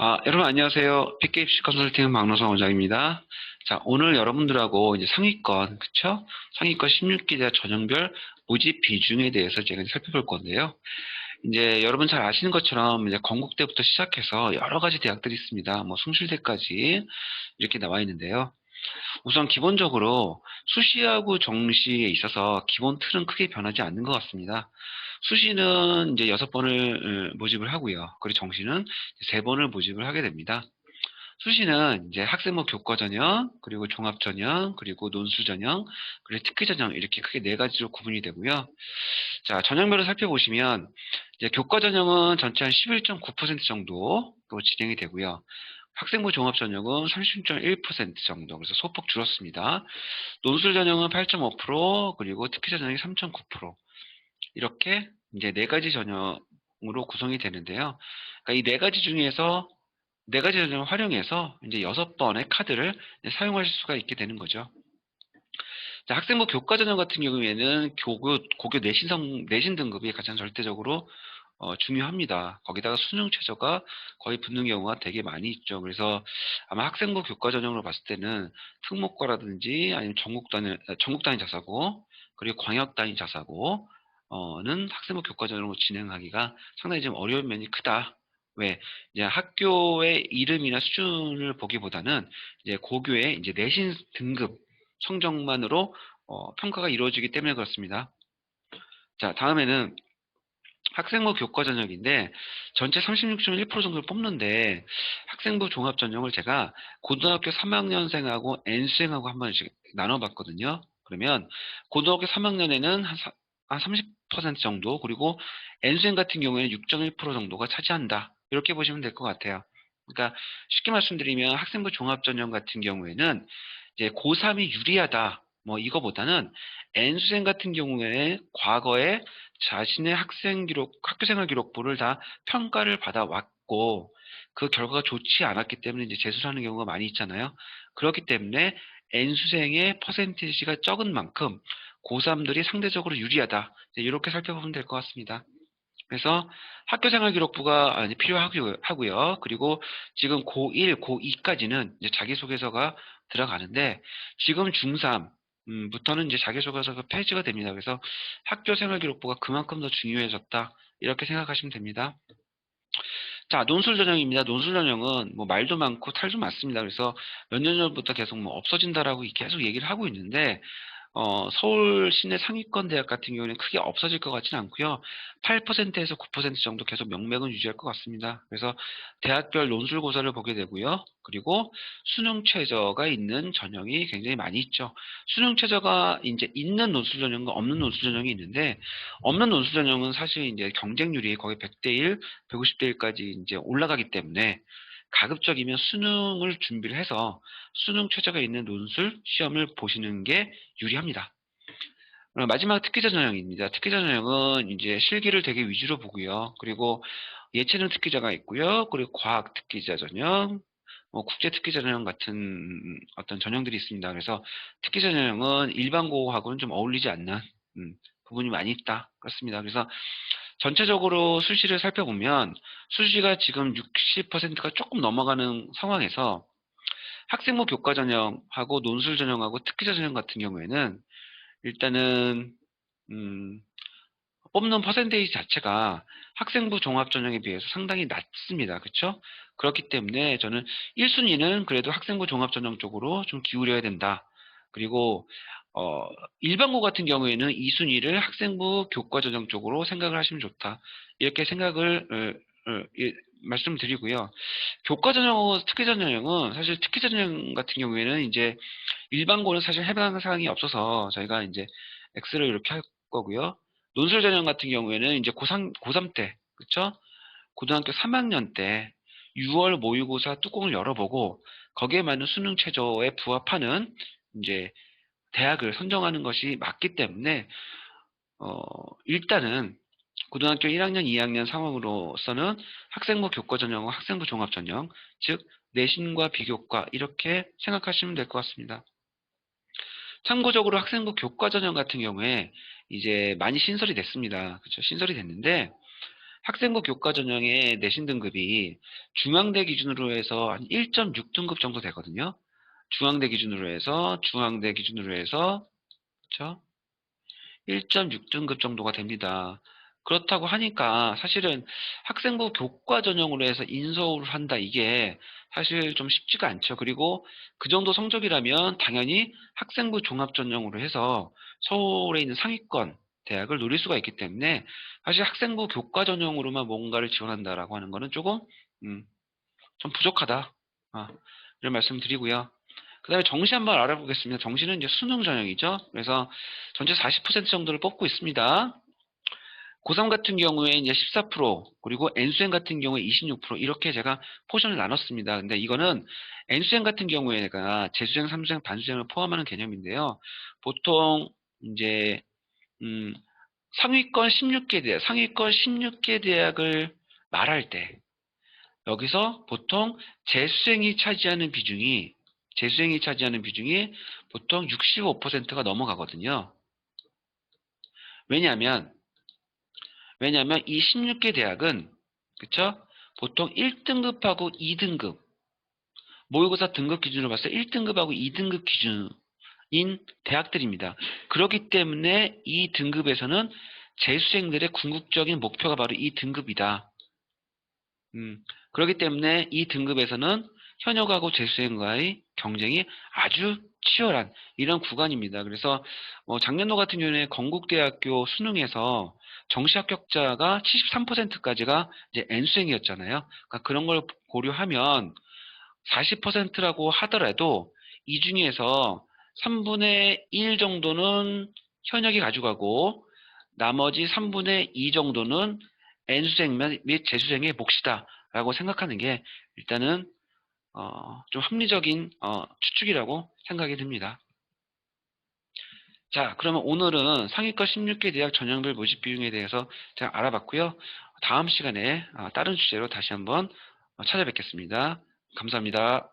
여러분 안녕하세요. PK입시 컨설팅 박노성 원장입니다. 자, 오늘 여러분들하고 이제 상위권, 그쵸? 상위권 16기자 전형별 모집 비중에 대해서 제가 살펴볼 건데요. 이제 여러분 잘 아시는 것처럼 이제 건국대부터 시작해서 여러 가지 대학들이 있습니다. 뭐 숭실대까지 이렇게 나와 있는데요. 우선 기본적으로 수시하고 정시에 있어서 기본 틀은 크게 변하지 않는 것 같습니다. 수시는 이제 6번을 모집을 하고요. 그리고 정시는 3번을 모집을 하게 됩니다. 수시는 이제 학생부 교과 전형, 그리고 종합 전형, 그리고 논술 전형, 그리고 특기 전형 이렇게 크게 4가지로 구분이 되고요. 자, 전형별로 살펴보시면 이제 교과 전형은 전체 한 11.9% 정도로 진행이 되고요. 학생부 종합 전형은 30.1% 정도, 그래서 소폭 줄었습니다. 논술 전형은 8.5%, 그리고 특기 전형이 3.9%. 이렇게 이제 4가지 전형으로 구성이 되는데요. 그러니까 이 4가지 중에서 4가지 전형을 활용해서 이제 6번의 카드를 사용하실 수가 있게 되는 거죠. 자, 학생부 교과 전형 같은 경우에는 고교 내신 등급이 가장 절대적으로 중요합니다. 거기다가 수능 최저가 거의 붙는 경우가 되게 많이 있죠. 그래서 아마 학생부 교과 전형으로 봤을 때는 특목고라든지 아니면 전국 단위 자사고, 그리고 광역 단위 자사고는 학생부 교과 전형으로 진행하기가 상당히 좀 어려운 면이 크다. 왜? 이제 학교의 이름이나 수준을 보기보다는 이제 고교의 이제 내신 등급 성적만으로 평가가 이루어지기 때문에 그렇습니다. 자, 다음에는 학생부 교과 전형인데 전체 36.1% 정도를 뽑는데 학생부 종합 전형을 제가 고등학교 3학년생하고 N수생하고 한 번씩 나눠봤거든요. 그러면 고등학교 3학년에는 한 30% 정도, 그리고 N수생 같은 경우에는 6.1% 정도가 차지한다. 이렇게 보시면 될 것 같아요. 그러니까 쉽게 말씀드리면 학생부 종합 전형 같은 경우에는 이제 고3이 유리하다. 뭐 이거보다는 N수생 같은 경우에 과거에 자신의 학교생활 기록부를 다 평가를 받아왔고, 그 결과가 좋지 않았기 때문에 이제 재수를 하는 경우가 많이 있잖아요. 그렇기 때문에 N수생의 퍼센티지가 적은 만큼 고3들이 상대적으로 유리하다. 이렇게 살펴보면 될 것 같습니다. 그래서 학교생활 기록부가 필요하고요. 그리고 지금 고1, 고2까지는 이제 자기소개서가 들어가는데 지금 중3 부터는 이제 자기소개서가 폐지가 됩니다. 그래서 학교생활 기록부가 그만큼 더 중요해졌다. 이렇게 생각하시면 됩니다. 자, 논술 전형입니다. 논술 전형은 뭐 말도 많고 탈도 많습니다. 그래서 몇 년 전부터 계속 뭐 없어진다라고 계속 얘기를 하고 있는데 서울 시내 상위권 대학 같은 경우는 크게 없어질 것 같지는 않고요. 8%에서 9% 정도 계속 명맥은 유지할 것 같습니다. 그래서 대학별 논술고사를 보게 되고요. 그리고 수능 최저가 있는 전형이 굉장히 많이 있죠. 수능 최저가 이제 있는 논술 전형과 없는 논술 전형이 있는데 없는 논술 전형은 사실 이제 경쟁률이 거의 100대 1, 150대 1까지 이제 올라가기 때문에 가급적이면 수능을 준비를 해서 수능 최저가 있는 논술 시험을 보시는 게 유리합니다. 마지막 특기자 전형입니다. 특기자 전형은 이제 실기를 되게 위주로 보고요. 그리고 예체능 특기자가 있고요. 그리고 과학 특기자 전형, 뭐 국제 특기자 전형 같은 어떤 전형들이 있습니다. 그래서 특기자 전형은 일반고하고는 좀 어울리지 않는 부분이 많이 있다. 그렇습니다. 그래서 전체적으로 수시를 살펴보면 수시가 지금 60%가 조금 넘어가는 상황에서 학생부 교과 전형하고 논술 전형하고 특기자 전형 같은 경우에는 일단은 음, 뽑는 퍼센테이지 자체가 학생부 종합 전형에 비해서 상당히 낮습니다. 그렇죠? 그렇기 때문에 저는 1순위는 그래도 학생부 종합 전형 쪽으로 좀 기울여야 된다. 그리고 일반고 같은 경우에는 2순위를 학생부 교과 전형 쪽으로 생각을 하시면 좋다. 이렇게 생각을 말씀드리고요. 교과 전형하고 특기 전형은 사실 특기 전형 같은 경우에는 이제 일반고는 사실 해당 사항이 없어서 저희가 이제 X를 이렇게 할 거고요. 논술 전형 같은 경우에는 이제 고3 때, 그쵸? 고등학교 3학년 때 6월 모의고사 뚜껑을 열어보고 거기에 맞는 수능 최저에 부합하는 이제 대학을 선정하는 것이 맞기 때문에 일단은 고등학교 1학년, 2학년 상황으로서는 학생부 교과 전형과 학생부 종합 전형, 즉 내신과 비교과 이렇게 생각하시면 될 것 같습니다. 참고적으로 학생부 교과 전형 같은 경우에 이제 많이 신설이 됐습니다. 그렇죠? 신설이 됐는데 학생부 교과 전형의 내신 등급이 중앙대 기준으로 해서 한 1.6등급 정도 되거든요. 중앙대 기준으로 해서 그렇죠? 1.6등급 정도가 됩니다. 그렇다고 하니까 사실은 학생부 교과 전형으로 해서 인서울을 한다, 이게 사실 좀 쉽지가 않죠. 그리고 그 정도 성적이라면 당연히 학생부 종합 전형으로 해서 서울에 있는 상위권 대학을 노릴 수가 있기 때문에 사실 학생부 교과 전형으로만 뭔가를 지원한다라고 하는 거는 조금 좀 부족하다, 이런 말씀 드리고요. 그 다음에 정시 한번 알아보겠습니다. 정시는 이제 수능 전형이죠. 그래서 전체 40% 정도를 뽑고 있습니다. 고3 같은 경우에 이제 14%, 그리고 N수행 같은 경우에 26%, 이렇게 제가 포션을 나눴습니다. 근데 이거는 N수행 같은 경우에가 재수생, 삼수생, 반수생을 포함하는 개념인데요. 보통 이제 상위권 16개 대학을 말할 때 여기서 보통 재수생이 차지하는 비중이 보통 65%가 넘어가거든요. 왜냐하면 이 16개 대학은, 그쵸? 보통 1등급하고 2등급, 모의고사 등급 기준으로 봤을 때 1등급하고 2등급 기준인 대학들입니다. 그렇기 때문에 이 등급에서는 재수생들의 궁극적인 목표가 바로 이 등급이다. 그렇기 때문에 이 등급에서는 현역하고 재수생과의 경쟁이 아주 치열한 이런 구간입니다. 그래서 작년도 같은 경우에 건국대학교 수능에서 정시 합격자가 73%까지가 이제 N수생이었잖아요. 그러니까 그런 걸 고려하면 40%라고 하더라도 이 중에서 3분의 1 정도는 현역이 가져가고 나머지 3분의 2 정도는 N수생 및 재수생의 몫이다라고 생각하는 게 일단은 좀 합리적인 추측이라고 생각이 듭니다. 자, 그러면 오늘은 상위권 16개 대학 전형별 모집 비용에 대해서 제가 알아봤고요. 다음 시간에 다른 주제로 다시 한번 찾아뵙겠습니다. 감사합니다.